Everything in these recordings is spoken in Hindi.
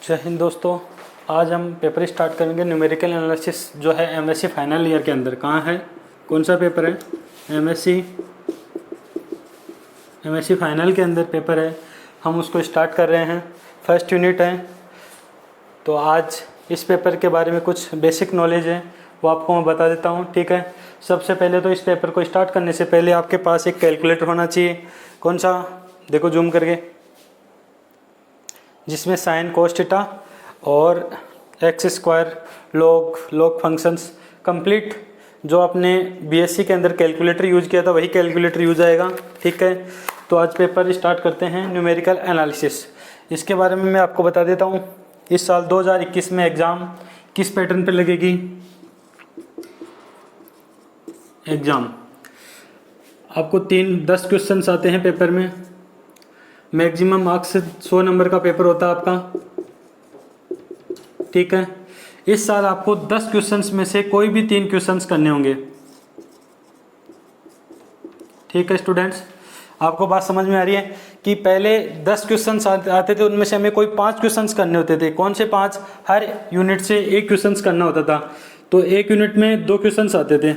जय हिंद दोस्तों। आज हम पेपर स्टार्ट करेंगे न्यूमेरिकल एनालिसिस जो है एमएससी फाइनल ईयर के अंदर। कहाँ है, कौन सा पेपर है? एमएससी फाइनल के अंदर पेपर है। हम उसको स्टार्ट कर रहे हैं, फर्स्ट यूनिट है। तो आज इस पेपर के बारे में कुछ बेसिक नॉलेज है वो आपको मैं बता देता हूँ, ठीक है। सबसे पहले तो इस पेपर को स्टार्ट करने से पहले आपके पास एक कैलकुलेटर होना चाहिए। कौन सा? देखो जूम करके, जिसमें साइन कोस थीटा और x square log functions complete जो आपने बीएससी के अंदर कैलकुलेटर यूज़ किया था वही कैलकुलेटर यूज आएगा, ठीक है। तो आज पेपर स्टार्ट करते हैं न्यूमेरिकल एनालिसिस। इसके बारे में मैं आपको बता देता हूँ। इस साल 2021 में एग्ज़ाम किस पैटर्न पे लगेगी? एग्ज़ाम आपको 10 क्वेश्चंस आते हैं पेपर में। मैक्सिमम मार्क्स 100 नंबर का पेपर होता है आपका, ठीक है। इस साल आपको 10 क्वेश्चंस में से कोई भी 3 क्वेश्चंस करने होंगे, ठीक है स्टूडेंट्स। आपको बात समझ में आ रही है कि पहले 10 क्वेश्चंस आते थे, उनमें से हमें कोई 5 क्वेश्चंस करने होते थे। कौन से 5? हर यूनिट से 1 क्वेश्चंस करना होता था। तो एक यूनिट में 2 क्वेश्चंस आते थे,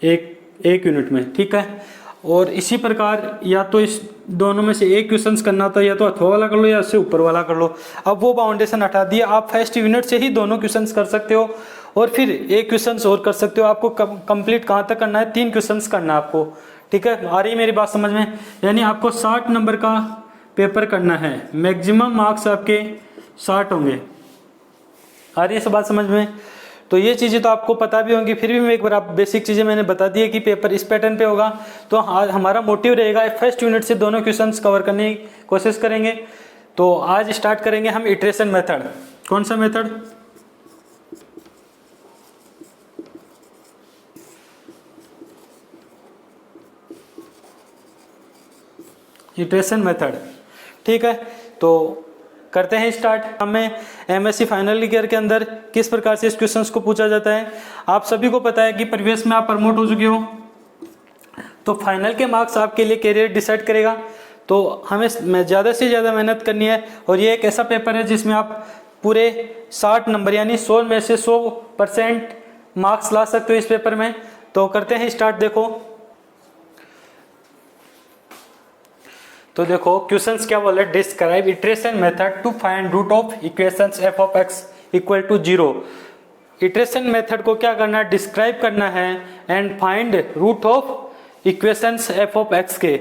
एक यूनिट में, ठीक है। और इसी प्रकार या तो इस दोनों में से एक क्वेश्चंस करना होता है, या तो अथवा वाला कर लो या उससे ऊपर वाला कर लो। अब वो बाउंडेशन हटा दिया, आप फर्स्ट यूनिट से ही दोनों क्वेश्चंस कर सकते हो और फिर एक क्वेश्चंस और कर सकते हो। आपको कंप्लीट कहाँ तक करना है? 3 क्वेश्चंस करना है आपको, ठीक है। आ रही है मेरी बात समझ में? यानी आपको 60 नंबर का पेपर करना है, मैक्सिमम मार्क्स आपके 60 होंगे। आ रही है सब बात समझ में? तो ये चीज़ें तो आपको पता भी होंगी, फिर भी मैं एक बार आप बेसिक चीज़ें मैंने बता दी है कि पेपर इस पैटर्न पे होगा। तो हमारा मोटिव रहेगा फर्स्ट यूनिट से दोनों क्वेश्चंस कवर करने की कोशिश करेंगे। तो आज स्टार्ट करेंगे हम इटरेशन मेथड। कौन सा मेथड? इटरेशन मेथड, ठीक है। तो करते हैं स्टार्ट। हमें एमएससी फाइनल ईयर के अंदर किस प्रकार से इस क्वेश्चंस को पूछा जाता है। आप सभी को पता है कि प्रीवियस में आप प्रमोट हो चुके हो, तो फाइनल के मार्क्स आपके लिए कैरियर डिसाइड करेगा। तो हमें ज़्यादा से ज़्यादा मेहनत करनी है और ये एक ऐसा पेपर है जिसमें आप पूरे 60 नंबर यानी 100 में से 100% मार्क्स ला सकते हो इस पेपर में। तो करते हैं स्टार्ट। देखो क्वेश्चंस क्या बोल रहे हैं? Describe iteration method to find root of equations f of x equal to 0। Iteration method को क्या करना है? डिस्क्राइब करना है and find root of equations f of x के।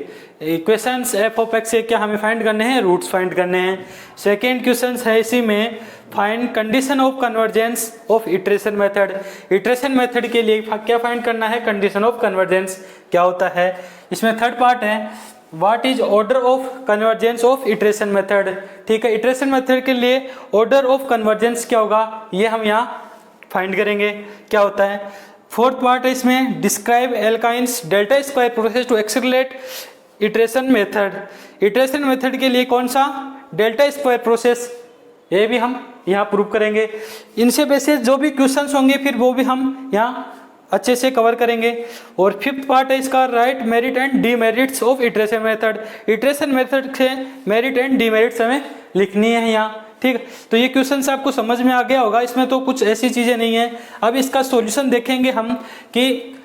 इक्वेशंस एफ ऑफ एक्स के क्या हमें फाइंड करने हैं? रूट्स फाइंड करने हैं। सेकेंड क्वेश्चन है इसी में, find condition of convergence of iteration method. Iteration method के लिए क्या फाइंड करना है? कंडीशन ऑफ कन्वर्जेंस क्या होता है। इसमें थर्ड पार्ट है, what is order of convergence of iteration method, ठीक है। इटरेशन मेथड के लिए ऑर्डर ऑफ कन्वर्जेंस क्या होगा ये हम यहाँ फाइंड करेंगे क्या होता है। फोर्थ पार्ट है इसमें, describe Aitken's delta square process to accelerate iteration method. Iteration method के लिए कौन सा? डेल्टा स्क्वायर प्रोसेस, ये भी हम यहाँ प्रूव करेंगे। इनसे बेसिस जो भी क्वेश्चंस होंगे फिर वो भी हम यहाँ अच्छे से कवर करेंगे। और फिफ्थ पार्ट है इसका, right merit and demerits of iteration method. Iteration method से मेरिट एंड डीमेरिट्स हमें लिखनी है यहाँ, ठीक। तो ये क्वेश्चन आपको समझ में आ गया होगा, इसमें तो कुछ ऐसी चीजें नहीं है। अब इसका सॉल्यूशन देखेंगे हम कि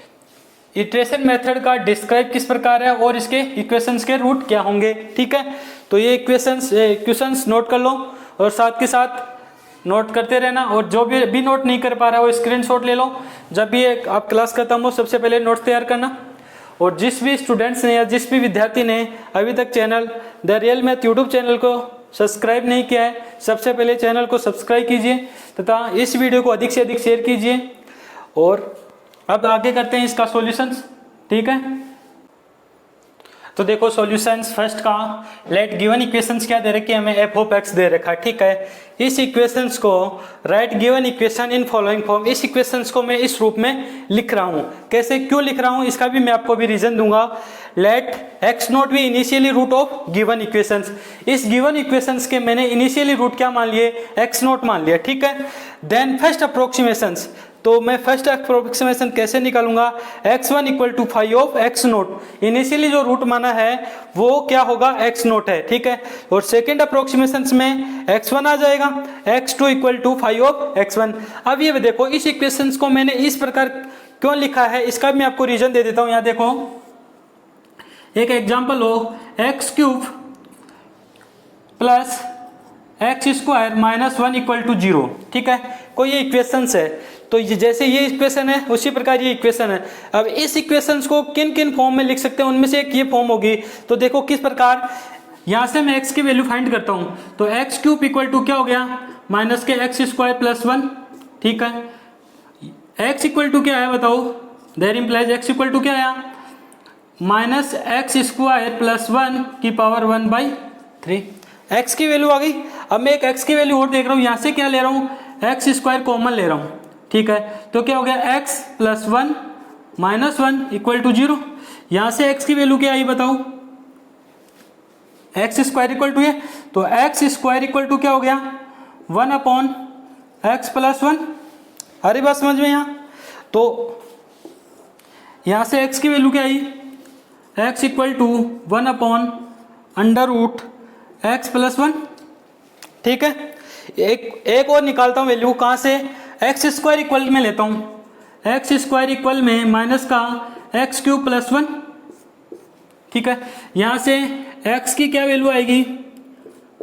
इटरेशन मेथड का डिस्क्राइब किस प्रकार है और इसके इक्वेशंस के रूट क्या होंगे, ठीक है। तो ये क्वेश्चंस नोट कर लो और साथ के साथ नोट करते रहना। और जो भी नोट नहीं कर पा रहा है वो स्क्रीनशॉट ले लो। जब भी आप क्लास खत्म हो सबसे पहले नोट्स तैयार करना। और जिस भी स्टूडेंट्स ने या जिस भी विद्यार्थी ने अभी तक channel the real math YouTube channel को सब्सक्राइब नहीं किया है, सबसे पहले चैनल को सब्सक्राइब कीजिए तथा इस वीडियो को अधिक से अधिक शेयर कीजिए। और अब आगे करते हैं इसका सॉल्यूशंस, ठीक है। तो देखो सॉल्यूशंस फर्स्ट का, लेट गिवन इक्वेशंस क्या दे रखी है हमें? एफ ऑफ एक्स दे रखा है, ठीक है। इस इक्वेशंस को right given equation in following form, इस इक्वेशंस को मैं इस रूप में लिख रहा हूँ। कैसे, क्यों लिख रहा हूँ इसका भी मैं आपको भी रीजन दूंगा। Let x not be initially root of given equations. इस गिवन इक्वेशंस के मैंने इनिशियली रूट क्या मान लिए? एक्स नॉट मान लिया, ठीक है। देन फर्स्ट अप्रोक्सीमेशंस, तो मैं फर्स्ट अप्रोक्सीमेशन कैसे निकालूंगा, x1 equal to 5 of x not, initially जो रूट माना है वो क्या होगा x नोट है, ठीक है। और सेकेंड अप्रोक्सीमेशन में x1 आ जाएगा, x2 equal to 5 of x1। अब ये देखो इस इक्वेशंस को मैंने इस प्रकार क्यों लिखा है, इसका भी मैं आपको रीजन दे देता हूं। यहाँ देखो एक एग्जाम्पल हो, x cube plus x square minus 1 equal to 0, ठीक है। कोई ये इक्वेशंस है, तो ये जैसे ये इक्वेशन है उसी प्रकार ये इक्वेशन है। अब इस इक्वेशंस को किन किन फॉर्म में लिख सकते हैं, उनमें से एक ये फॉर्म होगी। तो देखो किस प्रकार, यहाँ से मैं x की वैल्यू फाइंड करता हूँ, तो एक्स क्यूब इक्वल टू क्या हो गया, माइनस के एक्स स्क्वायर प्लस 1, ठीक है। x इक्वल टू क्या है बताओ, there implies x equal to क्या आया, माइनस एक्स स्क्वायर प्लस 1 की पावर 1/3, x की वैल्यू आ गई। अब मैं एक x की वैल्यू और देख रहा हूँ, यहाँ से क्या ले रहा हूँ, एक्स स्क्वायर कॉमन ले रहा हूँ, ठीक है। तो क्या हो गया, x plus 1 minus 1 equal to 0। यहाँ से x की वैल्यू क्या आई बताओ, एक्स स्क्वायर इक्वल टू है, तो एक्स स्क्वायर इक्वल टू क्या हो गया, 1/x प्लस 1। अरे बात समझ में यहाँ, तो यहाँ से x की वैल्यू क्या आई, x equal to 1/√x plus 1, ठीक है। एक और निकालता हूँ वैल्यू, कहाँ से, एक्स स्क्वायर इक्वल में लेता हूँ, एक्स स्क्वायर इक्वल में माइनस का एक्स क्यूब प्लस 1, ठीक है। यहाँ से x की क्या वैल्यू आएगी,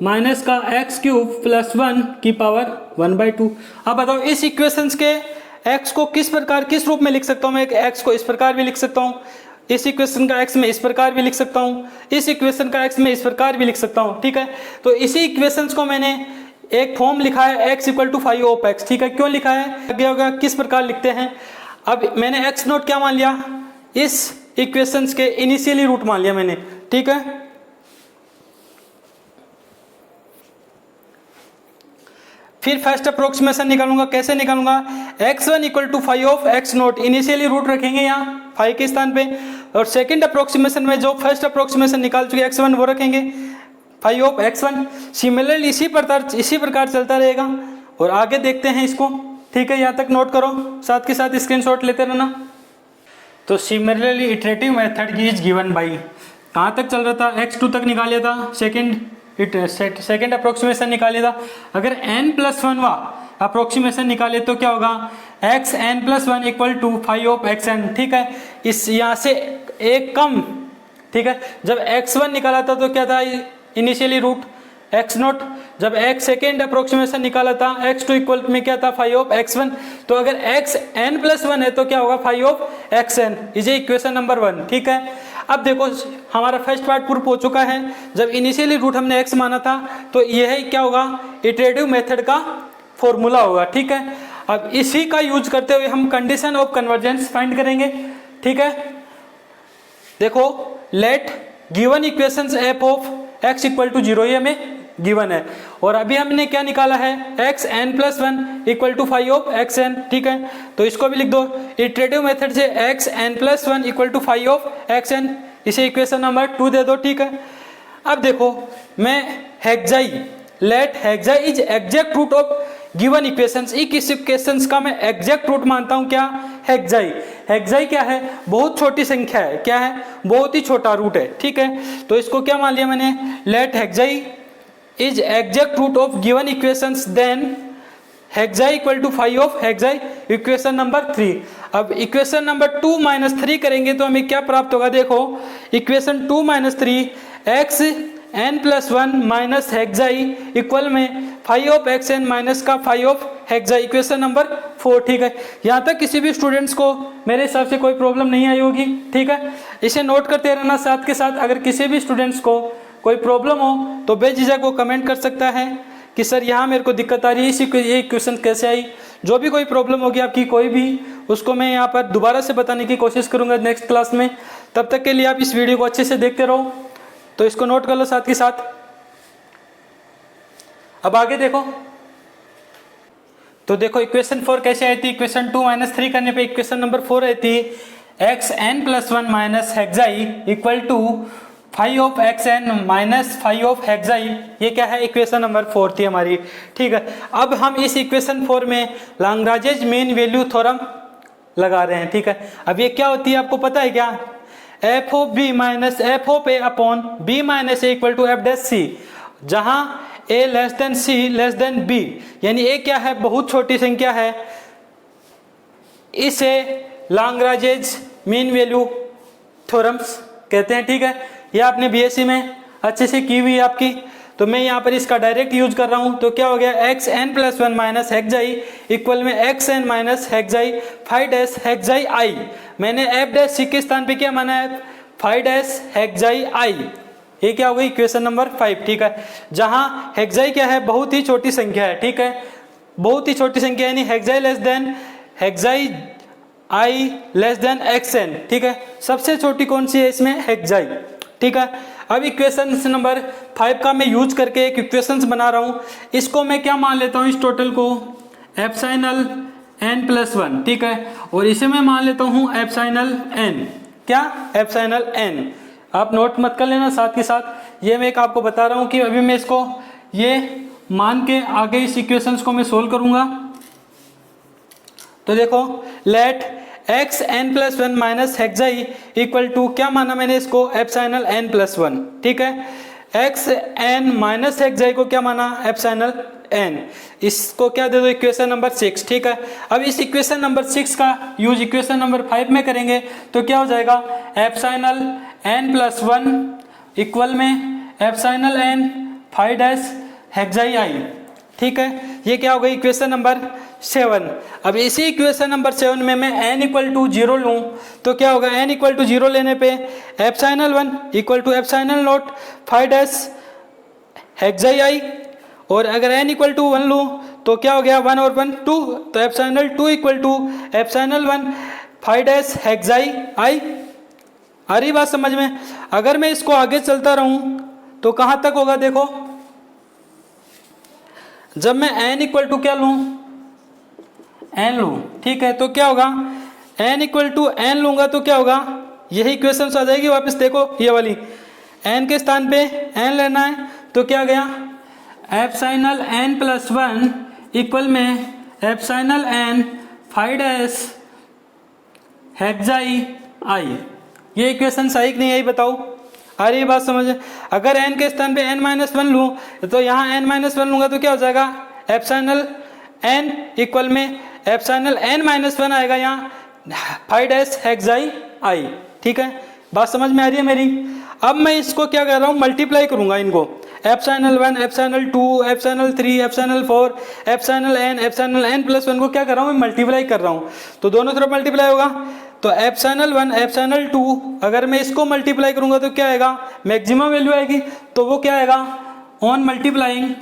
माइनस का एक्स क्यूब प्लस 1 की पावर 1/2। अब बताओ इस इक्वेशंस के x को किस प्रकार, किस रूप में लिख सकता हूँ मैं, x को इस प्रकार भी लिख सकता हूँ, इस इक्वेशन का x में इस प्रकार भी लिख सकता हूँ, इस इक्वेशन का x में इस प्रकार भी लिख सकता हूँ, ठीक है। तो इसी इक्वेशंस को मैंने एक फॉर्म लिखा है x equal to 5 of x, ठीक है। क्यों लिखा है, आगे होगा किस प्रकार लिखते हैं। अब मैंने x नोट क्या मान लिया, इस इक्वेशंस के इनिशियली रूट मान लिया मैंने, ठीक है। फिर फर्स्ट अप्रोक्सीमेशन निकालूंगा, कैसे निकालूंगा, x1 equal to 5 of x not, initially root रखेंगे यहाँ 5 के स्थान पे, और सेकंड अप्रोक्सीमेशन में जो फर्स्ट अप्रोक्सीमेशन निकाल चुके x1 वो रखेंगे 5 ऑफ x1। सिमिलरली इसी प्रकार चलता रहेगा, और आगे देखते हैं इसको, ठीक है। यहाँ तक नोट करो, साथ के साथ स्क्रीनशॉट लेते रहना। तो similarly iterative method is given by, कहाँ तक चल रहा था, x2 तक निकाल लिया था, सेकेंड अप्रोक्सीमेशन निकाले था। अगर n+1 अप्रोक्सीमेशन निकाले तो क्या होगा, xn+1 equal to 5 of xn, ठीक है। इस यहाँ से एक कम, ठीक है। जब x1 निकाला था तो क्या था, इनिशियली रूट x नोट, जब x सेकेंड अप्रोक्सीमेशन निकाला था x2 इक्वल में क्या था, 5 ऑफ x1। तो अगर xn+1 है तो क्या होगा, 5 of xn, is equation number 1, ठीक है। अब देखो हमारा फर्स्ट पार्ट प्रूफ हो चुका है, जब इनिशियली रूट हमने x माना था तो यह क्या होगा, इटरेटिव मेथड का फॉर्मूला होगा, ठीक है। अब इसी का यूज करते हुए हम कंडीशन ऑफ कन्वर्जेंस फाइंड करेंगे, ठीक है। देखो let given equations f of x equal to 0, ये हमें गिवन है, और अभी हमने क्या निकाला है, xn+1 equal to 5 of xn, ठीक है। तो इसको भी लिख दो, इटरेटिव मेथड से xn+1 equal to 5 of xn, इसे इक्वेशन नंबर 2 दे दो, ठीक है। अब देखो मैं xi, let xi is exact root of given equations, इस इक्वेशंस का मैं एग्जैक्ट रूट मानता हूं, क्या, हेक्साई। हेक्साई क्या है, बहुत छोटी संख्या है, क्या है, बहुत ही छोटा रूट है, ठीक है। तो इसको क्या मान लिया मैंने, let xi is exact root of given equations, then xi equal to 5 of xi, equation number 3। अब इक्वेशन नंबर 2 - 3 करेंगे तो हमें क्या प्राप्त होगा, देखो equation 2 - 3 xn+1 minus xi equal में 5 ऑफ xn माइनस का 5 ऑफ हेक्साई, इक्वेशन नंबर 4, ठीक है। यहाँ तक किसी भी स्टूडेंट्स को मेरे हिसाब से कोई प्रॉब्लम नहीं आई होगी, ठीक है। इसे नोट करते रहना साथ के साथ, अगर किसी भी स्टूडेंट्स को कोई प्रॉब्लम हो तो बेझिझक वो कमेंट कर सकता है कि सर यहाँ मेरे को दिक्कत आ रही है, ये क्वेश्चन कैसे आई। जो भी कोई प्रॉब्लम होगी आपकी कोई भी, उसको मैं यहाँ पर दोबारा से बताने की कोशिश करूँगा नेक्स्ट क्लास में। तब तक के लिए आप इस वीडियो को अच्छे से देखते रहो, तो इसको नोट कर लो साथ के साथ। अब आगे देखो, तो देखो इक्वेशन 4 कैसे आई थी, इक्वेशन 2 - 3 करने पे इक्वेशन नंबर 4 आई थी, xn+1 minus xi equal to five of x n minus five of xi, ये क्या है, इक्वेशन नंबर 4 थी हमारी। ठीक है, अब हम इस इक्वेशन 4 में लाग्रांजेस मीन वैल्यू थ्योरम लगा रहे हैं। ठीक है, अब ये क्या होती है आपको पता है क्या, f of b minus f of a upon b minus a equal to f dash c, जहां a less than c less than b, यानी ए क्या है, बहुत छोटी संख्या है, इसे लाग्रांजेस मीन वैल्यू थ्योरम्स कहते हैं। ठीक है, ये आपने बीएससी में अच्छे से की हुई है आपकी, तो मैं यहाँ पर इसका डायरेक्ट यूज कर रहा हूँ। तो क्या हो गया, x n plus one minus xi equal में x n minus xi five dash xi i, मैंने एफ डैश सी के स्थान पे क्या माना है, फाइव डैश हेक्साई आई, ये क्या हो गई इक्वेशन नंबर 5। ठीक है, जहाँ हेक्साई क्या है, बहुत ही छोटी संख्या है। ठीक है, बहुत ही छोटी संख्या, यानी हेक्साई less than हेक्साई i less then x N. ठीक है, सबसे छोटी कौन सी है इसमें, हेक्साई। ठीक है, अब इक्वेशन नंबर 5 का मैं यूज करके एक इक्वेशंस बना रहा हूं, इसको मैं क्या मान लेता हूं, इस टोटल को एप्सिलॉन n प्लस 1। ठीक है, और इसे मैं मान लेता हूं एप्सिलॉन n, क्या, एप्सिलॉन n। आप नोट मत कर लेना, साथ के साथ ये मैं एक आपको बता रहा हूं कि अभी मैं इसको ये मान के आगे इस इक्वेशंस को मैं सोल्व करूंगा। तो देखो, let x n plus one minus xi equal to, क्या माना मैंने इसको, एप्सिलॉन n प्लस 1। ठीक है, एक्स एन माइनस हेक्साई को क्या माना, एप्सिलॉन n, इसको क्या दे दो, इक्वेशन नंबर 6। ठीक है, अब इस इक्वेशन नंबर 6 का यूज इक्वेशन नंबर 5 में करेंगे तो क्या हो जाएगा, एप्सिलॉन n प्लस 1 इक्वल में epsilon n five dash xi आई। ठीक है, ये क्या हो गई, इक्वेशन नंबर 7। अब इसी इक्वेशन नंबर 7 में मैं n इक्वल टू 0 लूँ तो क्या होगा, n इक्वल टू 0 लेने पे epsilon 1 equal to epsilon naught five dash xi आई, और अगर n इक्वल टू 1 लूँ तो क्या हो गया, 1 और 1 2, तो epsilon 2 equal to epsilon 1 five dash xi i. आ रही बात समझ में। अगर मैं इसको आगे चलता रहूँ तो कहाँ तक होगा, देखो, जब मैं n इक्वल टू क्या लूँ, n लूँ। ठीक है, तो क्या होगा, n इक्वल टू n लूंगा तो क्या होगा, यही इक्वेशन आ जाएगी वापस। देखो ये वाली, n के स्थान पे n लेना है तो क्या गया, एप्सिलॉन n प्लस 1 इक्वल में epsilon n five dash xi आई। ये इक्वेशन सही कि नहीं, यही बताओ, आ रही बात समझ। अगर n के स्थान पे n माइनस 1 लूँ तो यहाँ n माइनस 1 लूंगा तो क्या हो जाएगा, एप्सिलॉन n इक्वल में एप्सिलॉन n माइनस 1 आएगा, यहाँ फाइव डैश हेक्साई आई। ठीक है, बात समझ में आ रही है मेरी। अब मैं इसको क्या कर रहा हूँ, मल्टीप्लाई करूंगा इनको, epsilon 1 epsilon 2 epsilon 3 epsilon 4 epsilon n plus 1 को क्या कर रहा हूँ, मैं मल्टीप्लाई कर रहा हूँ, तो दोनों तरफ मल्टीप्लाई होगा। तो एप्सिलॉन 1 एप्सिलॉन 2 अगर मैं इसको मल्टीप्लाई करूंगा तो क्या आएगा, मैक्सिमम वैल्यू आएगी, तो वो क्या आएगा, on multiplying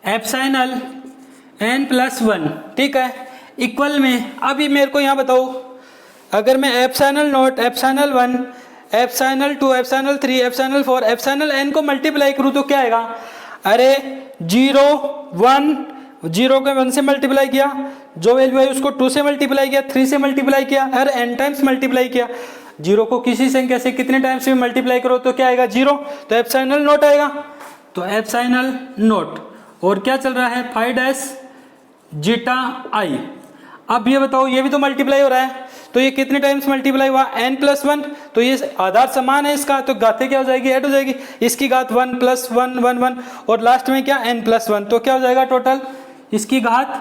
epsilon n plus 1। ठीक है, इक्वल में, अभी मेरे को यहाँ बताओ, अगर मैं epsilon not epsilon 1 epsilon 2 epsilon 3 epsilon 4 epsilon n को मल्टीप्लाई करूँ तो क्या आएगा, अरे 0 1, 0 को 1 से मल्टीप्लाई किया, जो वैल्यू है उसको 2 से मल्टीप्लाई किया, 3 से मल्टीप्लाई किया, हर n टाइम्स मल्टीप्लाई किया। 0 को किसी संख्या से कितने टाइम्स में मल्टीप्लाई करो तो क्या आएगा, 0, तो एप्सिलॉन नॉट आएगा, तो एप्सिलॉन नॉट, और क्या चल रहा है, फाइव डैश जीटा आई। अब ये बताओ, ये भी तो मल्टीप्लाई हो रहा है, तो ये कितने टाइम्स मल्टीप्लाई हुआ, n प्लस 1, तो ये आधार समान है इसका, तो घातें क्या हो जाएगी, ऐड हो जाएगी, इसकी घात 1 प्लस 1 1 1, और लास्ट में क्या, n प्लस 1, तो क्या हो जाएगा टोटल, इसकी घात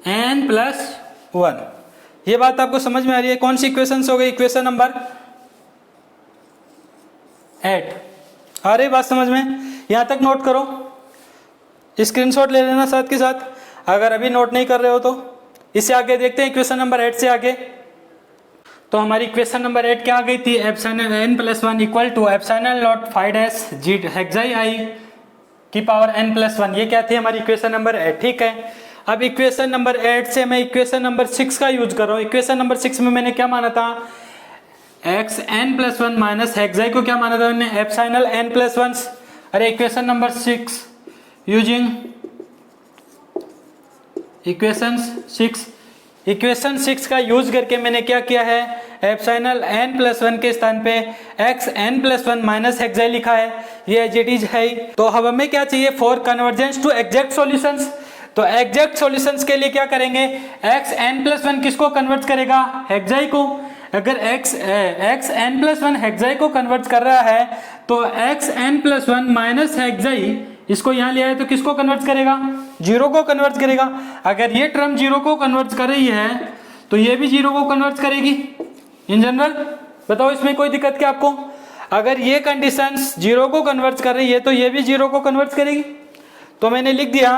n प्लस 1। ये बात आपको समझ में आ रही है। कौन सी इक्वेशन हो गई, इक्वेशन नंबर 8। आ रही बात समझ में, यहाँ तक नोट करो, स्क्रीनशॉट ले लेना साथ के साथ, अगर अभी नोट नहीं कर रहे हो तो। इससे आगे देखते हैं इक्वेशन नंबर 8 से आगे। तो हमारी इक्वेशन नंबर 8 क्या आ गई थी, epsilon n plus 1 equal to epsilon naught five dash g xi आई की पावर n प्लस 1, ये क्या थी हमारी इक्वेशन नंबर 8। ठीक है, अब इक्वेशन नंबर 8 से मैं इक्वेशन नंबर 6 का यूज कर रहा हूँ। इक्वेशन नंबर 6 में मैंने क्या माना था, एक्स एन प्लस 1 माइनस हेक्साई को क्या माना था मैंने, एप्सिलॉन n प्लस 1। अरे equation number 6 using equation 6, equation 6 का यूज करके मैंने क्या किया है, एप्सिलॉन n प्लस 1 के स्थान पे x n प्लस 1 माइनस हेक्साई लिखा है, ये एज इट इज है। तो अब हमें क्या चाहिए, for convergence to exact solutions. तो एग्जैक्ट सॉल्यूशंस के लिए क्या करेंगे, x n प्लस 1 किसको कन्वर्ट करेगा, हेक्साई को। अगर x n प्लस 1 हेक्साई को कन्वर्ट कर रहा है तो x n प्लस 1 माइनस हेक्साई इसको यहाँ लिया है तो किसको कन्वर्ट करेगा, जीरो को कन्वर्ट करेगा। अगर ये टर्म जीरो को कन्वर्ट कर रही है तो ये भी जीरो को कन्वर्ट करेगी इन जनरल। बताओ इसमें कोई दिक्कत क्या आपको, अगर ये कंडीशंस जीरो को कन्वर्ट कर रही है तो ये भी जीरो को कन्वर्ट करेगी। तो मैंने लिख दिया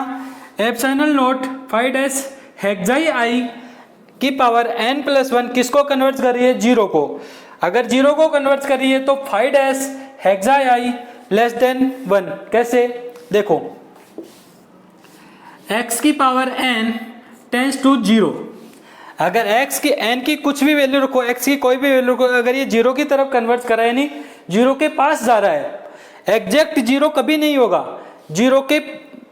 एप्सिलॉन नॉट 5 हेक्साई आई की पावर n प्लस 1 किसको कन्वर्ट कर रही है, जीरो को। अगर जीरो को कन्वर्ट कर रही है तो 5 हेक्साई आई लेस देन 1। कैसे, देखो x की power n tends to zero. अगर x की n की कुछ भी वैल्यू रखो, x की कोई भी वैल्यू रखो, अगर ये जीरो की तरफ कन्वर्ट कर रहा है, यानी जीरो के पास जा रहा है, एग्जैक्ट जीरो कभी नहीं होगा, जीरो के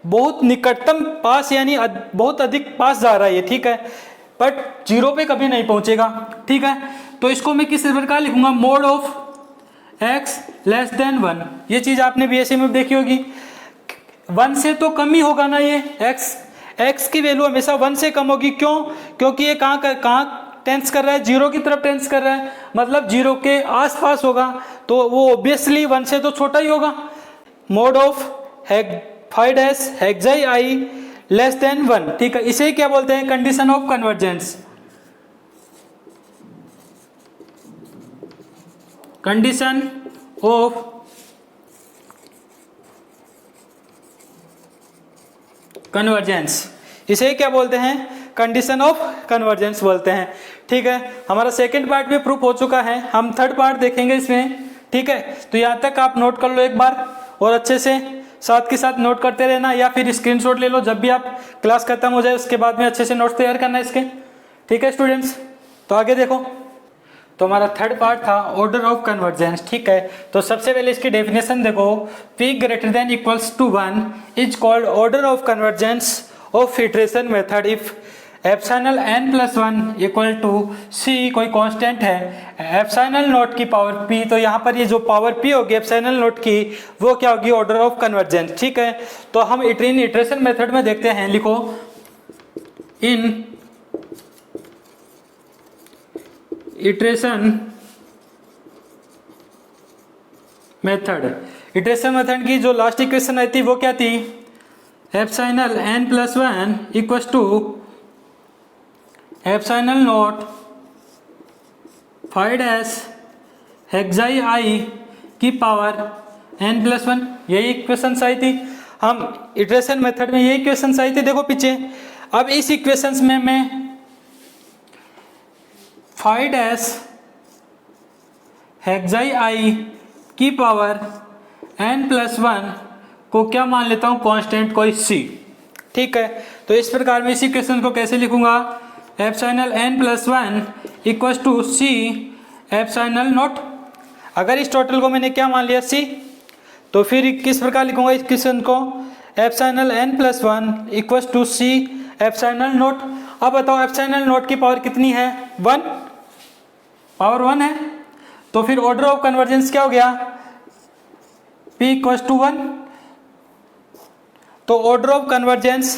बहुत निकटतम पास यानी बहुत अधिक पास जा रहा है ये, ठीक है, बट जीरो पे कभी नहीं पहुंचेगा, ठीक है। तो इसको मैं किस प्रकार लिखूंगा, mode of x less than 1। ये चीज आपने बीएससी में देखी होगी, 1 से तो कम ही होगा ना ये x की वैल्यू हमेशा 1 से कम होगी। क्यों, क्योंकि ये कहाँ टेंस कर रहा है, जीरो की तरफ टेंस कर रहा है, मतलब जीरो के आसपास होगा, तो वो ऑब्वियसली 1 से तो छोटा ही होगा। Mod of 5 हेक्साई i less than 1, ठीक है, इसे क्या बोलते हैं, condition of convergence. Condition of convergence, इसे क्या बोलते हैं, कंडीशन ऑफ कन्वर्जेंस बोलते हैं, ठीक है। हमारा सेकंड पार्ट भी प्रूफ हो चुका है, हम थर्ड पार्ट देखेंगे इसमें, ठीक है। तो यहाँ तक आप नोट कर लो एक बार और अच्छे से साथ के साथ नोट करते रहना, या फिर स्क्रीनशॉट ले लो जब भी आप क्लास खत्म हो जाए उसके बाद में अच्छे से नोट्स तैयार करना इसके, ठीक है स्टूडेंट्स। तो आगे देखो, तो हमारा थर्ड पार्ट था ऑर्डर ऑफ कन्वर्जेंस, ठीक है। तो सबसे पहले इसकी डेफिनेशन देखो, p greater than equals to 1 is called order of convergence of iteration method if epsilon n plus 1 equal to c, कोई कांस्टेंट है, एप्सिलॉन नॉट की पावर p, तो यहाँ पर ये जो पावर p होगी एप्सिलॉन नॉट की वो क्या होगी, ऑर्डर ऑफ कन्वर्जेंस, ठीक है। तो हम इटरेशन मेथड में देखते हैं, लिखो इन इटरेशन मेथड, इटरेशन मेथड की जो लास्ट इक्वेशन आई थी वो क्या थी, epsilon n plus 1 equal to epsilon not 5 हेक्साई आई की पावर n प्लस 1, यही इक्वेशन आई थी। हम इटरेशन मेथड में यही इक्वेशन आई थी, देखो पीछे। अब इस इक्वेशन में मैं 5 हेक्साई आई की पावर n प्लस 1 को क्या मान लेता हूँ, कांस्टेंट कोई c, ठीक है। तो इस प्रकार में इस इक्वेशन को कैसे लिखूंगा, epsilon n plus 1 equal to c epsilon not. अगर इस टोटल को मैंने क्या मान लिया c, तो फिर किस प्रकार लिखूंगा इस इक्वेशन को, epsilon n plus 1 equal to c epsilon not. अब बताओ एप्सिलॉन नॉट की पावर कितनी है, 1, पावर 1 है, तो फिर ऑर्डर ऑफ कन्वर्जेंस क्या हो गया, p इक्वल्स टू 1। तो order of convergence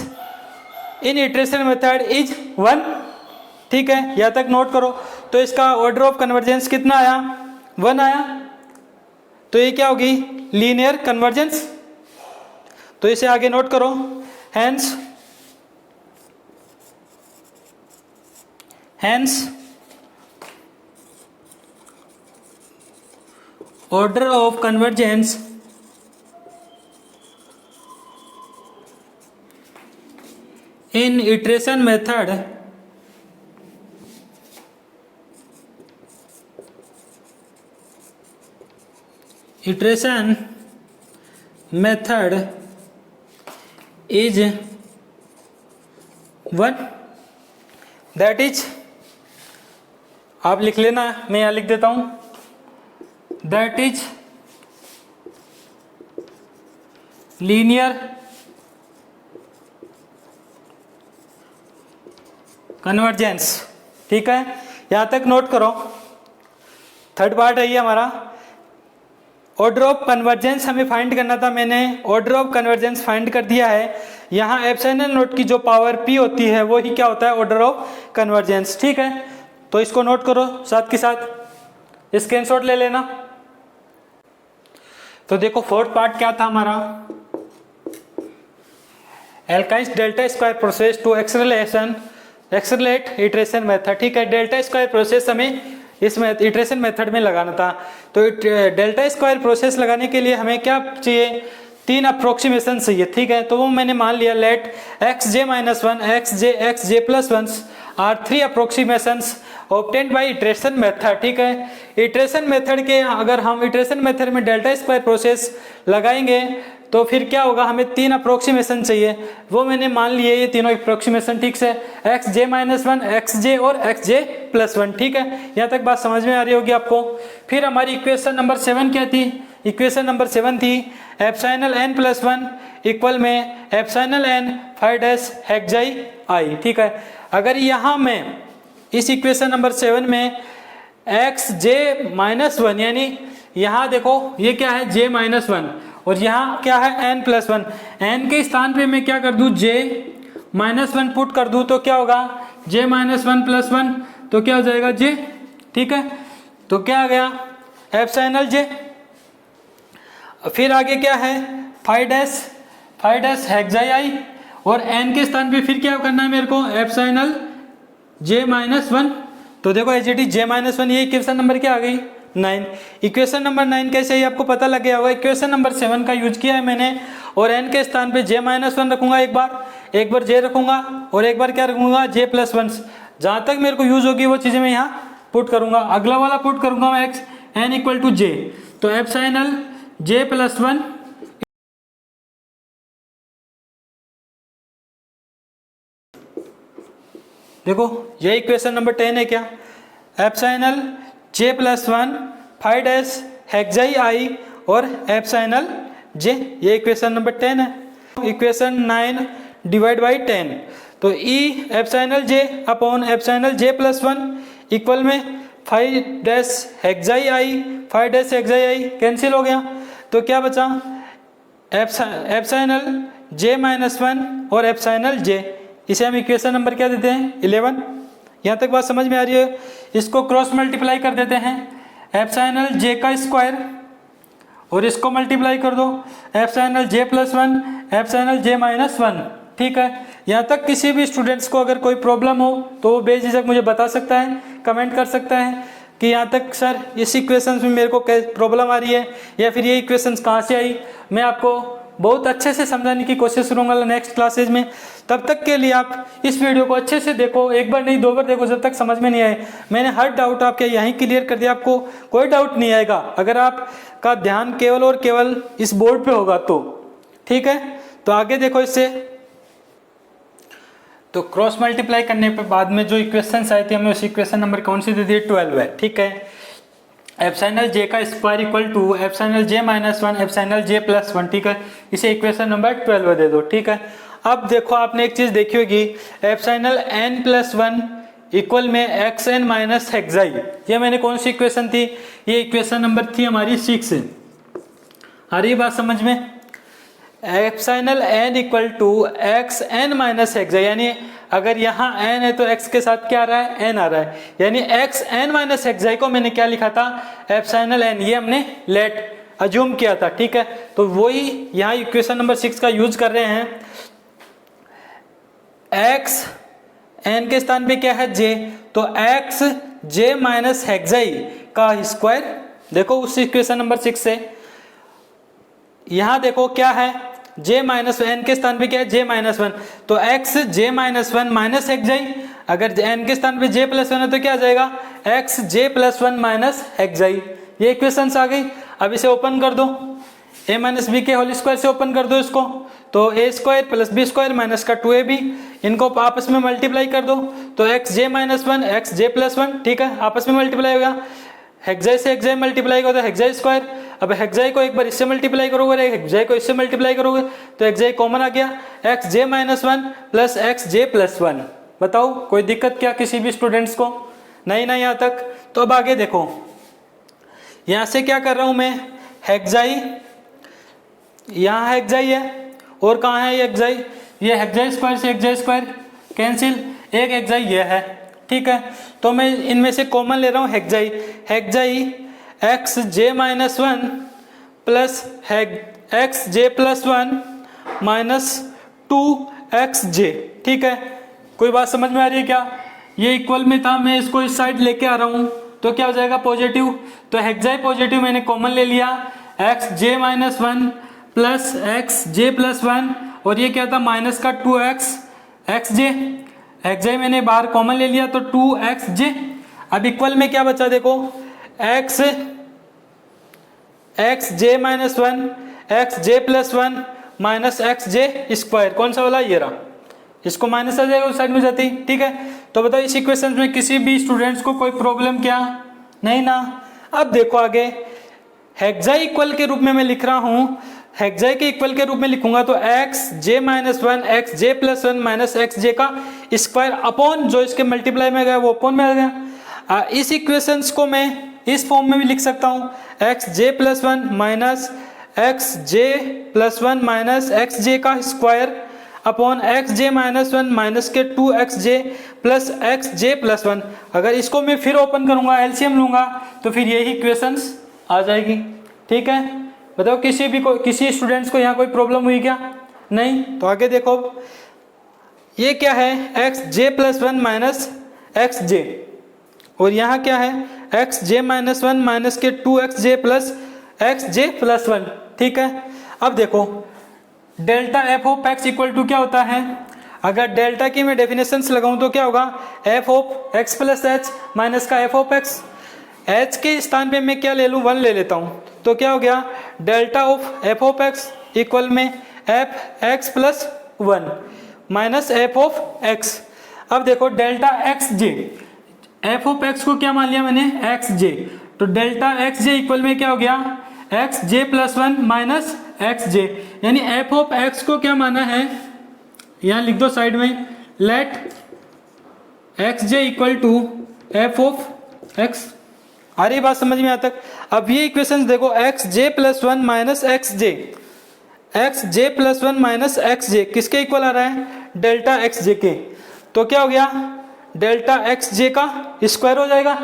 in iteration method is 1, ठीक है, यहाँ तक नोट करो। तो इसका ऑर्डर ऑफ कन्वर्जेंस कितना आया, 1 आया, तो ये क्या होगी, लीनियर कन्वर्जेंस। तो इसे आगे नोट करो, hence order of convergence in iteration method is 1, that is, आप लिख लेना, मैं यहाँ लिख देता हूँ, that is linear कन्वर्जेंस, ठीक है, यहाँ तक नोट करो। थर्ड पार्ट है ये हमारा, ऑर्डर ऑफ कन्वर्जेंस हमें फाइंड करना था, मैंने ऑर्डर ऑफ कन्वर्जेंस फाइंड कर दिया है। यहाँ एप्सिलॉन नोट की जो पावर p होती है वो ही क्या होता है, ऑर्डर ऑफ कन्वर्जेंस, ठीक है। तो इसको नोट करो साथ के साथ, स्क्रीनशॉट ले लेना। तो देखो फोर्थ पार्ट क्या था हमारा, Aitken's delta square process to accelerate iteration method, ठीक है। डेल्टा स्क्वायर प्रोसेस हमें इसमें इटरेशन मेथड में लगाना था। तो डेल्टा स्क्वायर प्रोसेस लगाने के लिए हमें क्या चाहिए, 3 अप्रोक्सीमेशन चाहिए, ठीक है। तो वो मैंने मान लिया, let x j minus one x j plus one are 3 approximations obtained by iteration method, ठीक है। इटरेशन मेथड के अगर हम इटरेशन मेथड में डेल्टा स्क्वायर प्रोसेस लगाएंगे तो फिर क्या होगा, हमें 3 अप्रोक्सीमेशन चाहिए, वो मैंने मान लिए ये तीनों अप्रोक्सीमेशन, ठीक से, x j minus one, x j और एक्स जे प्लस वन, ठीक है। यहाँ तक बात समझ में आ रही होगी आपको। फिर हमारी इक्वेशन नंबर 7 क्या थी, इक्वेशन नंबर 7 थी epsilon n plus one equal में एप्सिलॉन n 5 हेक्साई आई, ठीक है। अगर यहाँ मैं इस इक्वेशन नंबर 7 में एक्स जे माइनस वन, यानी यहाँ देखो ये क्या है j माइनस वन और यहाँ क्या है n प्लस वन, n के स्थान पे मैं क्या कर दूँ j माइनस वन पुट कर दूँ तो क्या होगा j minus one plus one, तो क्या हो जाएगा j, ठीक है। तो क्या आ गया एप्सिलॉन j। फिर आगे क्या है 5 हेक्साई आई और n के स्थान पे फिर क्या करना है मेरे को एप्सिलॉन j माइनस वन। तो देखो एच j माइनस वन, ये इक्वेशन नंबर क्या आ गई 9। इक्वेशन नंबर 9 कैसे ही आपको पता लग गया होगा, इक्वेशन नंबर 7 का यूज किया है मैंने और n के स्थान पे j माइनस वन रखूंगा, एक बार j रखूंगा और एक बार क्या रखूंगा j प्लस वन। जहाँ तक मेरे को यूज होगी वो चीज़ें मैं यहाँ पुट करूंगा। अगला वाला पुट करूंगा मैं x n equal to j, तो एप्सिलॉन j प्लस वन देखो ये इक्वेशन नंबर 10 है क्या, एप्सिलॉन j प्लस वन 5 हेक्साई आई और एप्सिलॉन j, ये इक्वेशन नंबर 10 है। इक्वेशन 9 डिवाइड बाई 10, तो e epsilon j upon epsilon j plus one equal में 5 हेक्साई आई, 5 हेक्साई आई कैंसिल हो गया, तो क्या बचा एप्सिलॉन j माइनस वन और एप्सिलॉन j, इसे हम इक्वेशन नंबर क्या देते हैं 11। यहाँ तक बात समझ में आ रही है। इसको क्रॉस मल्टीप्लाई कर देते हैं, एप्सिलॉन j का स्क्वायर और इसको मल्टीप्लाई कर दो epsilon j plus one epsilon j minus one, ठीक है। यहाँ तक किसी भी स्टूडेंट्स को अगर कोई प्रॉब्लम हो तो वो बेझिझक मुझे बता सकता है, कमेंट कर सकता है कि यहाँ तक सर इस इक्वेशंस में मेरे को प्रॉब्लम आ रही है या फिर ये इक्वेशंस कहाँ से आई। मैं आपको बहुत अच्छे से समझाने की कोशिश करूँगा नेक्स्ट क्लासेज में। तब तक के लिए आप इस वीडियो को अच्छे से देखो, एक बार नहीं 2 बार देखो, जब तक समझ में नहीं आए। मैंने हर डाउट आपके यहीं क्लियर कर दिया, आपको कोई डाउट नहीं आएगा अगर आपका ध्यान केवल और केवल इस बोर्ड पे होगा तो, ठीक है। तो आगे देखो इससे, तो क्रॉस मल्टीप्लाई करने पे बाद में जो इक्वेशंस आई थी हमें उस इक्वेशन नंबर कौन सी दे दी 12 है, ठीक है। एप्सिलॉन j का square equal to epsilon j minus one epsilon j plus one, ठीक है। इसे इक्वेशन नंबर 12 दे दो, ठीक है। अब देखो आपने एक चीज़ देखी होगी, epsilon n plus one equal में xn माइनस हेक्साई, ये मैंने कौन सी इक्वेशन थी, ये इक्वेशन नंबर थी हमारी 6। आ रही बात समझ में, epsilon n equal to xn minus xi, यानी अगर यहाँ n है तो x के साथ क्या आ रहा है n आ रहा है, यानी xn माइनस हेक्साई को मैंने क्या लिखा था एप्सिलॉन n, ये हमने लेट अज्यूम किया था, ठीक है। तो वही यहाँ इक्वेशन नंबर 6 का यूज कर रहे हैं। x n के स्थान पे क्या है j, तो x j माइनस हेक्साई का स्क्वायर, देखो उस इक्वेशन नंबर 6 से यहाँ देखो क्या है j माइनस n के स्थान पे क्या है j माइनस वन, तो x j minus one minus xi, अगर n के स्थान पे j प्लस वन है तो क्या आ जाएगा x j plus one minus xi, ये इक्वेशंस आ गई। अब इसे ओपन कर दो, a माइनस बी के होल स्क्वायर से ओपन कर दो इसको, तो a square plus b square minus का 2ab, इनको आपस में मल्टीप्लाई कर दो, तो x j minus one x j plus one, ठीक है, आपस में मल्टीप्लाई होगा, हेक्साई से हेक्साई मल्टीप्लाई होगा तो हेक्साई स्क्वायर, अब हेक्साई को एक बार इससे मल्टीप्लाई करोगे, हेक्साई को इससे मल्टीप्लाई करोगे तो हेक्साई कॉमन आ गया, x j minus one plus x j plus one, बताओ कोई दिक्कत क्या किसी भी स्टूडेंट्स को? नहीं ना यहाँ तक? तो अब आगे देखो, यहाँ से क्या कर रहा हूँ मैं, हेक्साई, यहाँ हेक्साई है और कहाँ है ये हेक्साई, ये हेक्साई स्क्वायर से हेक्साई स्क्वायर कैंसिल, एक हेक्साई ये है, ठीक है। तो मैं इनमें से कॉमन ले रहा हूँ xi, xi x j minus one plus x j plus one minus two x j, ठीक है। कोई बात समझ में आ रही है क्या? ये इक्वल में था, मैं इसको इस साइड लेके आ रहा हूँ तो क्या हो जाएगा पॉजिटिव, तो हेक्साई पॉजिटिव मैंने कॉमन ले लिया, x j minus one plus x j plus one और ये क्या था माइनस का टू एक्स एक्स जे, हेक्साई मैंने बाहर कॉमन ले लिया तो टू एक्स जे। अब इक्वल में क्या बचा देखो, x j minus one x j plus one minus x j square, कौन सा वाला, ये रहा, इसको माइनस आ जाएगा उस साइड में जाती, ठीक है। तो बताओ इस इक्वेशन में किसी भी स्टूडेंट्स को कोई प्रॉब्लम क्या? नहीं ना। अब देखो आगे, हेक्साई इक्वल के रूप में मैं लिख रहा हूँ, हेक्साई के इक्वल के रूप में लिखूंगा तो x j minus one x j plus one minus x j का स्क्वायर अपॉन जो इसके मल्टीप्लाई में गया वो अपॉन में आ गया। इस इक्वेशंस को मैं इस फॉर्म में भी लिख सकता हूँ, x j plus one minus x j plus one minus x j का square upon x j minus one minus के two x j plus x j plus one. अगर इसको मैं फिर ओपन करूंगा, एलसीएम लूंगा तो फिर यही इक्वेशंस आ जाएगी, ठीक है। बताओ किसी स्टूडेंट्स को यहाँ कोई प्रॉब्लम हुई क्या? नहीं। तो आगे देखो, ये क्या है, x j plus one minus x j और यहाँ क्या है, x j minus one minus के two x j plus one, ठीक है। अब देखो delta f of x equal to क्या होता है, अगर डेल्टा की मैं डेफिनेशंस लगाऊं तो क्या होगा, F of x plus H minus का एफ ऑफ एक्स, एच के स्थान पे मैं क्या ले लूं, वन ले लेता हूं तो क्या हो गया, delta of f of x equal में f x plus one minus f of x. अब देखो delta x j, f of x को क्या मान लिया मैंने, एक्स जे, तो डेल्टा एक्स जे इक्वल में क्या हो गया, x j plus one minus x जे, यानी एफ ऑफ एक्स को क्या माना है, यहां लिख दो साइड में, let x j equal to f of x. आ रही बात समझ में यहाँ तक? अब ये इक्वेशन देखो, x j plus one minus x जे, x j plus one minus x जे किसके इक्वल आ रहा है, डेल्टा एक्स जे के, तो क्या हो गया, डेल्टा एक्स जे का स्क्वायर हो जाएगा।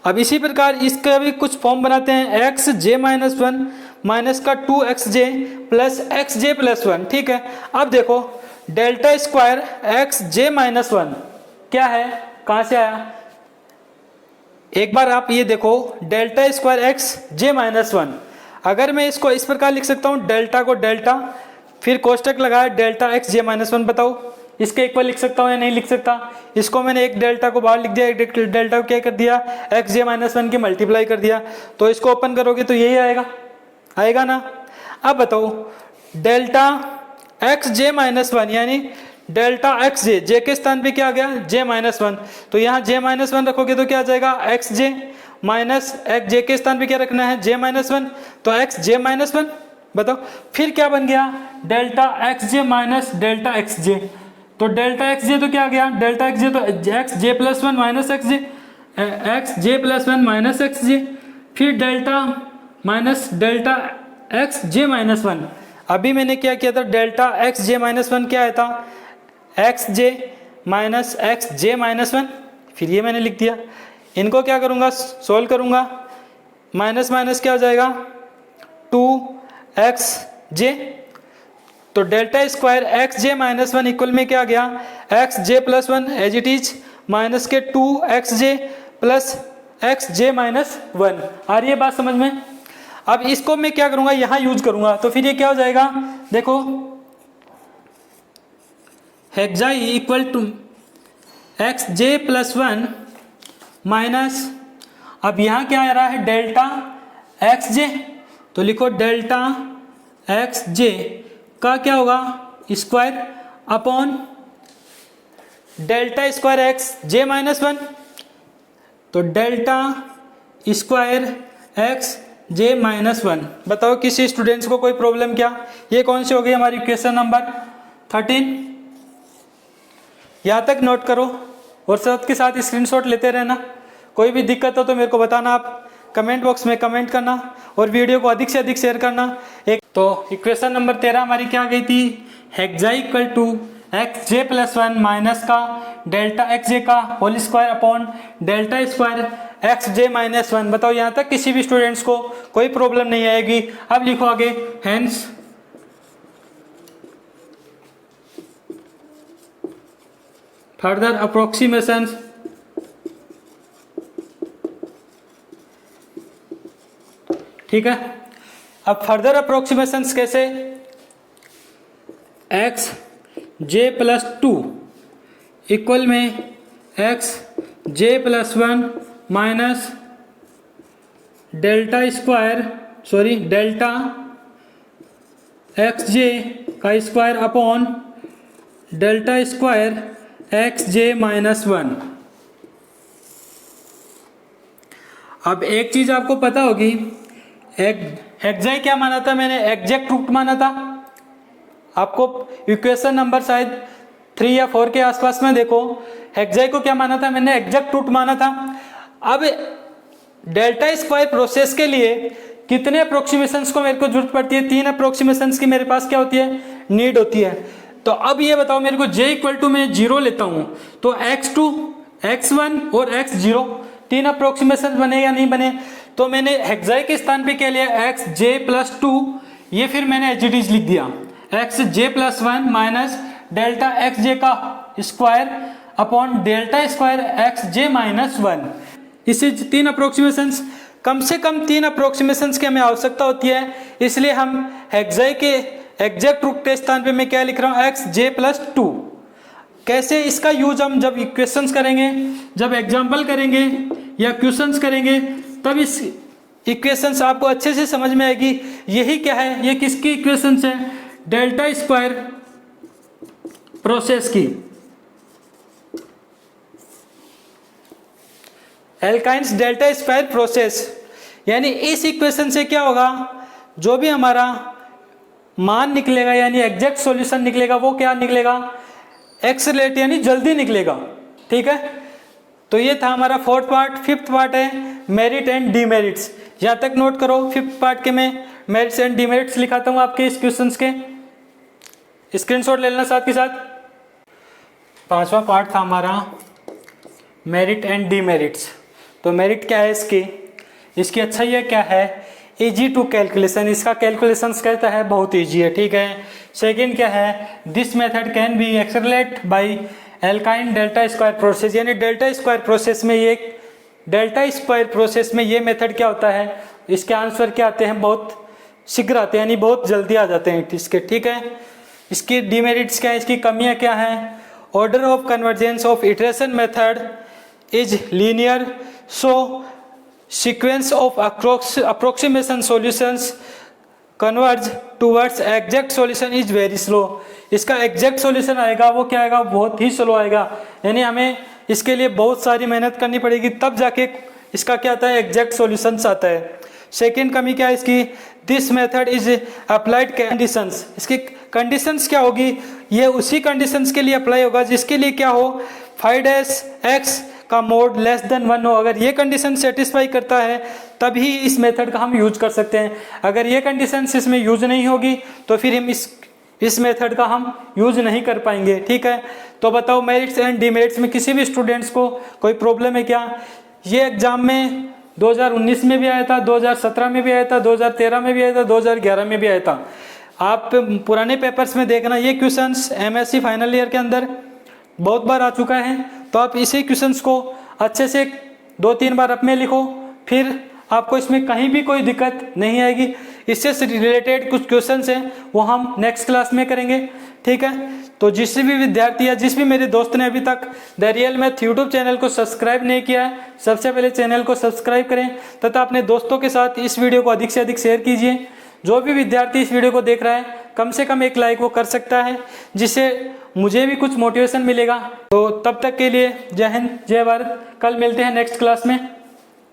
अब इसी प्रकार इसका भी कुछ फॉर्म बनाते हैं, x j minus one minus का two x j plus x j plus one, ठीक है। अब देखो delta square x j minus one क्या है, कहाँ से आया, एक बार आप ये देखो, delta square x j minus one, अगर मैं इसको इस प्रकार लिख सकता हूँ, डेल्टा को डेल्टा फिर कोष्टक लगाया delta x j minus one, बताओ इसके इक्वल लिख सकता हूँ या नहीं लिख सकता? इसको मैंने एक डेल्टा को बाहर लिख दिया, एक डेल्टा को क्या कर दिया, एक्स जे माइनस वन की मल्टीप्लाई कर दिया, तो इसको ओपन करोगे तो यही आएगा, आएगा ना। अब बताओ delta x j minus one यानी डेल्टा एक्स जे, जे के स्थान पे क्या आ गया, जे माइनस वन, तो यहाँ जे माइनस वन रखोगे तो क्या आ जाएगा, एक्स जे माइनस एक्स जे के स्थान पे क्या रखना है, जे माइनस वन, तो एक्स जे माइनस वन। बताओ फिर क्या बन गया, delta x j minus delta x j, तो डेल्टा एक्स जे तो क्या आ गया, डेल्टा एक्स जे तो x j plus one minus x जे, x j plus one minus x जे, फिर delta minus delta x j minus one. अभी मैंने क्या किया था, delta x j minus one क्या आया था, x j minus x j minus one, फिर ये मैंने लिख दिया। इनको क्या करूँगा, सोल्व करूँगा, माइनस माइनस क्या हो जाएगा, टू एक्स जे, तो delta square x j minus one equal में क्या आ गया, x j plus one as it is minus के two x j plus x j minus one. आ रही है बात समझ में? अब इसको मैं क्या करूँगा, यहाँ यूज करूँगा, तो फिर ये क्या हो जाएगा, देखो xi equal to x j plus one minus, अब यहाँ क्या आ रहा है, डेल्टा एक्स जे, तो लिखो डेल्टा एक्स जे का क्या होगा, square upon delta square x j minus one, तो delta square x j minus one. बताओ किसी स्टूडेंट्स को कोई प्रॉब्लम क्या? ये कौन सी हो गई हमारी इक्वेशन नंबर 13। यहाँ तक नोट करो और साथ के साथ स्क्रीनशॉट लेते रहना। कोई भी दिक्कत हो तो मेरे को बताना, आप कमेंट बॉक्स में कमेंट करना और वीडियो को अधिक से अधिक शेयर करना। एक तो इक्वेशन नंबर 13 हमारी क्या गई थी, xi equal to x j plus 1 minus का डेल्टा एक्स जे का whole square upon delta square x j minus 1। बताओ यहाँ तक किसी भी स्टूडेंट्स को कोई प्रॉब्लम नहीं आएगी। अब लिखो आगे, हेंस फर्दर अप्रोक्सीमेशंस ठीक है। अब फर्दर अप्रोक्सीमेशंस कैसे, एक्स जे प्लस 2 इक्वल में x j plus 1 minus delta x j का square upon delta square x j minus 1। अब एक चीज आपको पता होगी, हेक्सा क्या माना था मैंने, एग्जैक्ट रूट माना था। आपको इक्वेशन नंबर शायद 3 या 4 के आसपास में देखो, हेक्सा को क्या माना था मैंने, एग्जैक्ट रूट माना था। अब डेल्टा स्क्वायर प्रोसेस के लिए कितने अप्रोक्सीमेशंस को मेरे को जरूरत पड़ती है, 3 अप्रोक्सीमेशंस की मेरे पास क्या होती है, नीड होती है। तो अब ये बताओ मेरे को, जे इक्वल टू में 0 लेता हूं तो x2 x1 और x0 3 अप्रोक्सीमेशन बने या नहीं बने। तो मैंने हेक्सा के स्थान पे क्या लिया, एक्स जे प्लस 2, ये फिर मैंने एज इट इज लिख दिया, x j plus 1 minus delta x j का square upon delta square x j minus 1। इसे 3 अप्रोक्सीमेशंस, कम से कम 3 अप्रोक्सीमेशंस की हमें आवश्यकता होती है, इसलिए हम हेक्सा के एग्जैक्ट रूट के स्थान पे मैं क्या लिख रहा हूँ, एक्स जे प्लस 2। कैसे इसका यूज हम जब इक्वेशंस करेंगे, जब एग्जाम्पल करेंगे या क्वेश्चंस करेंगे, तब इस इक्वेशंस आपको अच्छे से समझ में आएगी। यही क्या है, ये किसकी इक्वेशंस है, डेल्टा स्क्वायर प्रोसेस की, एल्काइंस डेल्टा स्क्वायर प्रोसेस। यानी इस इक्वेशन से क्या होगा, जो भी हमारा मान निकलेगा यानी एग्जैक्ट सॉल्यूशन निकलेगा, वो क्या निकलेगा, एक्सेलरेट यानी जल्दी निकलेगा। ठीक है, तो ये था हमारा 4th पार्ट। 5th पार्ट है मेरिट एंड डीमेरिट्स। यहाँ तक नोट करो, 5th पार्ट के मैं मेरिट्स एंड डीमेरिट्स लिखाता हूँ आपके इस क्वेश्चंस के, स्क्रीनशॉट ले लेना साथ के साथ। 5वां पार्ट था हमारा मेरिट एंड डीमेरिट्स। तो मेरिट क्या है इसकी अच्छाई क्या है, इजी टू कैलकुलेशन, इसका कैलकुलेशन कहता है बहुत इजी है। ठीक है, सेकंड क्या है, this method can be accelerate by Aitken delta square process. यानी डेल्टा स्क्वायर प्रोसेस में ये मेथड क्या होता है, इसके आंसर क्या आते हैं, बहुत शीघ्र आते हैं, यानी बहुत जल्दी आ जाते हैं इसके। ठीक है, इसकी डीमेरिट्स क्या है, इसकी कमियां क्या है, order of convergence of iteration method is linear, so sequence of approximation solutions converge towards exact solution is very slow। इसका एग्जैक्ट सॉल्यूशन आएगा वो क्या आएगा, बहुत ही स्लो आएगा। यानी हमें इसके लिए बहुत सारी मेहनत करनी पड़ेगी, तब जाके इसका क्या आता है, एग्जैक्ट सॉल्यूशंस आता है। सेकेंड कमी क्या है इसकी, this method is applied conditions. इसकी कंडीशंस क्या होगी, ये उसी कंडीशंस के लिए अप्लाई होगा जिसके लिए क्या हो, 5-x का मोड लेस देन 1 हो। अगर ये कंडीशन सेटिस्फाई करता है तभी इस मेथड का हम यूज कर सकते हैं। अगर ये कंडीशन इसमें यूज नहीं होगी तो फिर हम इस मेथड का हम यूज नहीं कर पाएंगे। ठीक है, तो बताओ मेरिट्स एंड डीमेरिट्स में किसी भी स्टूडेंट्स को कोई प्रॉब्लम है क्या। ये एग्जाम में 2019 में भी आया था, 2017 में भी आया था, 2013 में भी आया था, 2011 में भी आया था। आप पुराने पेपर्स में देखना, ये क्वेश्चंस MSc फाइनल ईयर के अंदर बहुत बार आ चुका है। तो आप इसी क्वेश्चंस को अच्छे से 2-3 बार अपने लिखो, फिर आपको इसमें कहीं भी कोई दिक्कत नहीं आएगी। इससे रिलेटेड कुछ क्वेश्चंस हैं वो हम नेक्स्ट क्लास में करेंगे। ठीक है, तो जिस भी विद्यार्थी या जिस भी मेरे दोस्त ने अभी तक the real math YouTube channel को सब्सक्राइब नहीं किया है, सबसे पहले चैनल को सब्सक्राइब करें तथा अपने दोस्तों के साथ इस वीडियो को अधिक से अधिक शेयर कीजिए। जो भी विद्यार्थी इस वीडियो को देख रहा है कम से कम एक लाइक वो कर सकता है, जिससे मुझे भी कुछ मोटिवेशन मिलेगा। तो तब तक के लिए जय हिंद, जय भारत। कल मिलते हैं नेक्स्ट क्लास में।